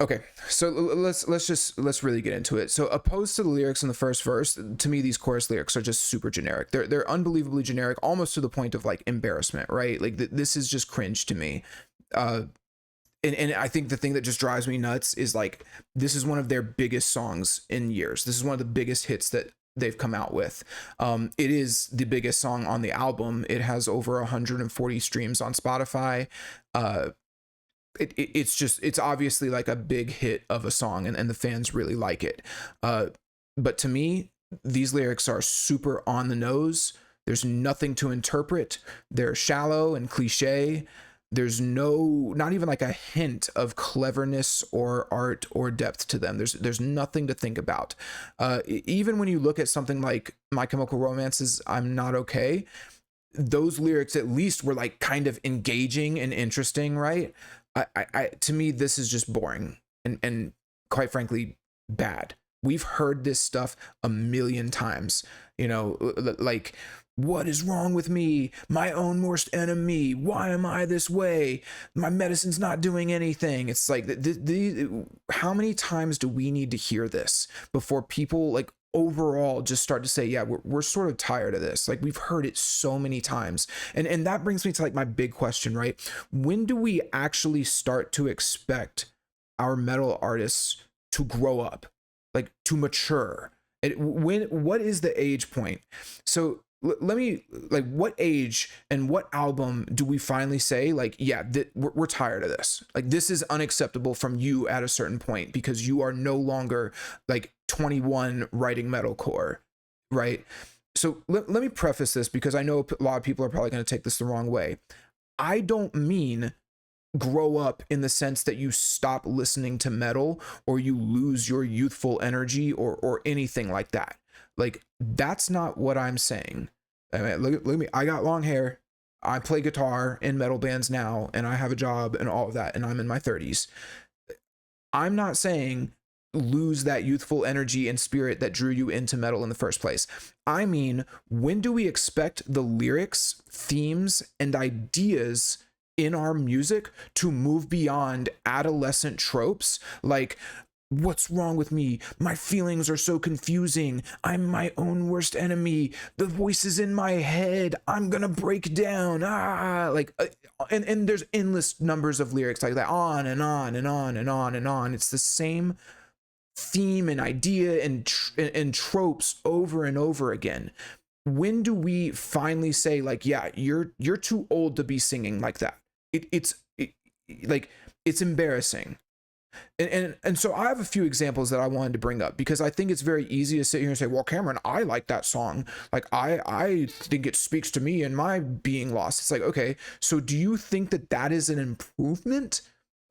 Okay, so let's really get into it. So opposed to the lyrics in the first verse, to me these chorus lyrics are just super generic. They're unbelievably generic, almost to the point of like embarrassment, right? Like this is just cringe to me. Uh, and I think the thing that just drives me nuts is like this is one of their biggest songs in years. This is one of the biggest hits that they've come out with. It is the biggest song on the album. It has over 140 streams on Spotify. Uh, it's just it's obviously like a big hit of a song, and the fans really like it. But to me, these lyrics are super on the nose. There's nothing to interpret. They're shallow and cliche. There's not even like a hint of cleverness or art or depth to them. There's nothing to think about. Even when you look at something like My Chemical Romance's I'm Not Okay, those lyrics at least were like kind of engaging and interesting, right? To me, this is just boring and quite frankly bad. We've heard this stuff a million times, like, what is wrong with me? My own worst enemy. Why am I this way? My medicine's not doing anything. It's like, how many times do we need to hear this before people like overall just start to say, yeah, we're sort of tired of this. Like we've heard it so many times. And that brings me to like my big question, right? When do we actually start to expect our metal artists to grow up, like to mature? What is the age point? So let me, like, what age and what album do we finally say like, yeah, we're tired of this, like this is unacceptable from you at a certain point because you are no longer like 21 writing metalcore, right? So let me preface this because I know a lot of people are probably going to take this the wrong way. I don't mean grow up in the sense that you stop listening to metal or you lose your youthful energy or anything like that. Like that's not what I'm saying. I mean, look at me. I got long hair. I play guitar in metal bands now, and I have a job and all of that, and I'm in my 30s. I'm not saying lose that youthful energy and spirit that drew you into metal in the first place. I mean, when do we expect the lyrics, themes, and ideas in our music to move beyond adolescent tropes like, what's wrong with me? My feelings are so confusing. I'm my own worst enemy. The voices in my head. I'm gonna break down. And there's endless numbers of lyrics like that, on and on and on and on and on. It's the same theme and idea and tropes over and over again. When do we finally say like, yeah, you're too old to be singing like that? Like it's embarrassing. And so I have a few examples that I wanted to bring up because I think it's very easy to sit here and say, well, Cameron, I like that song. Like I think it speaks to me and my being lost. It's like, okay, so do you think that that is an improvement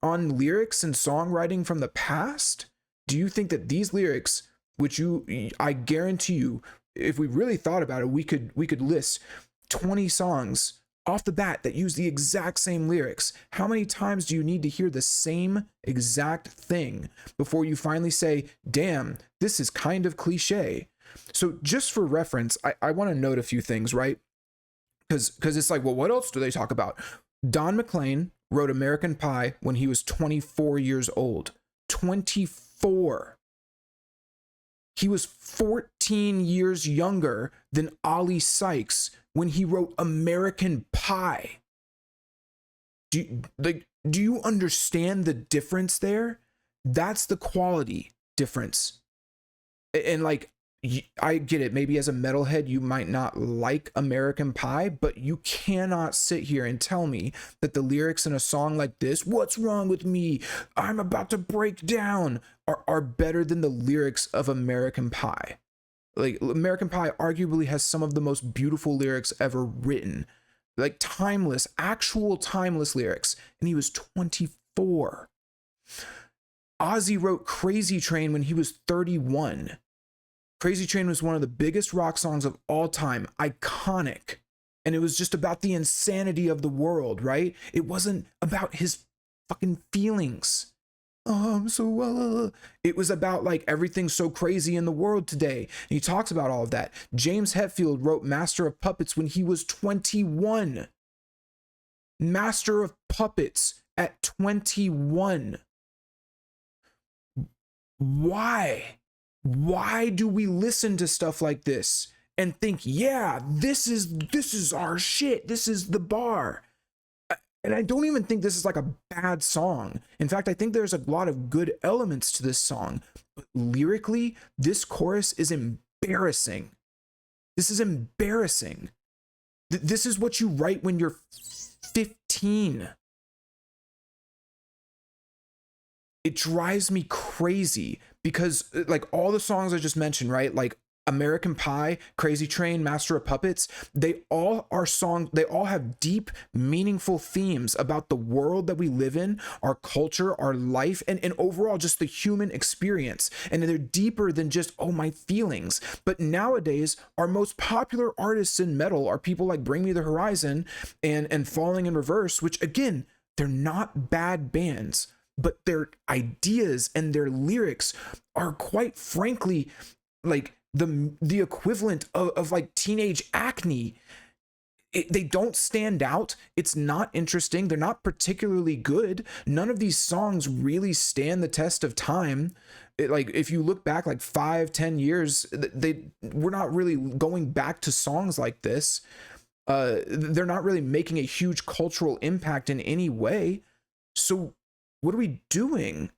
on lyrics and songwriting from the past? Do you think that these lyrics, which I guarantee you, if we really thought about it, we could list 20 songs off the bat that use the exact same lyrics? How many times do you need to hear the same exact thing before you finally say, damn, this is kind of cliche? So just for reference, I want to note a few things, right? Because it's like, well, what else do they talk about? Don McLean wrote American Pie when he was 24 years old. 24. He was 14 years younger than Ollie Sykes when he wrote American Pie. Do you understand the difference there? That's the quality difference. And like, I get it. Maybe as a metalhead, you might not like American Pie, but you cannot sit here and tell me that the lyrics in a song like this, what's wrong with me? I'm about to break down, are better than the lyrics of American Pie. Like American Pie arguably has some of the most beautiful lyrics ever written, like timeless, actual timeless lyrics. And he was 24. Ozzy wrote Crazy Train when he was 31. Crazy Train was one of the biggest rock songs of all time, iconic. And it was just about the insanity of the world, right? It wasn't about his fucking feelings. It was about like everything's so crazy in the world today. And he talks about all of that. James Hetfield wrote Master of Puppets when he was 21. Master of Puppets at 21. Why do we listen to stuff like this and think, yeah, this is our shit, this is the bar? And I don't even think this is like a bad song. In fact, I think there's a lot of good elements to this song. But lyrically, this chorus is embarrassing. This is embarrassing. This is what you write when you're 15. It drives me crazy because like all the songs I just mentioned, right? Like American Pie, Crazy Train, Master of Puppets, they all are songs, they all have deep, meaningful themes about the world that we live in, our culture, our life, and overall just the human experience. And they're deeper than just, oh, my feelings. But nowadays, our most popular artists in metal are people like Bring Me the Horizon and Falling in Reverse, which again, they're not bad bands, but their ideas and their lyrics are quite frankly like the equivalent of like teenage acne. They don't stand out. It's not interesting. They're not particularly good. None of these songs really stand the test of time. Like if you look back like 5-10 years, we're not really going back to songs like this. They're not really making a huge cultural impact in any way. So what are we doing?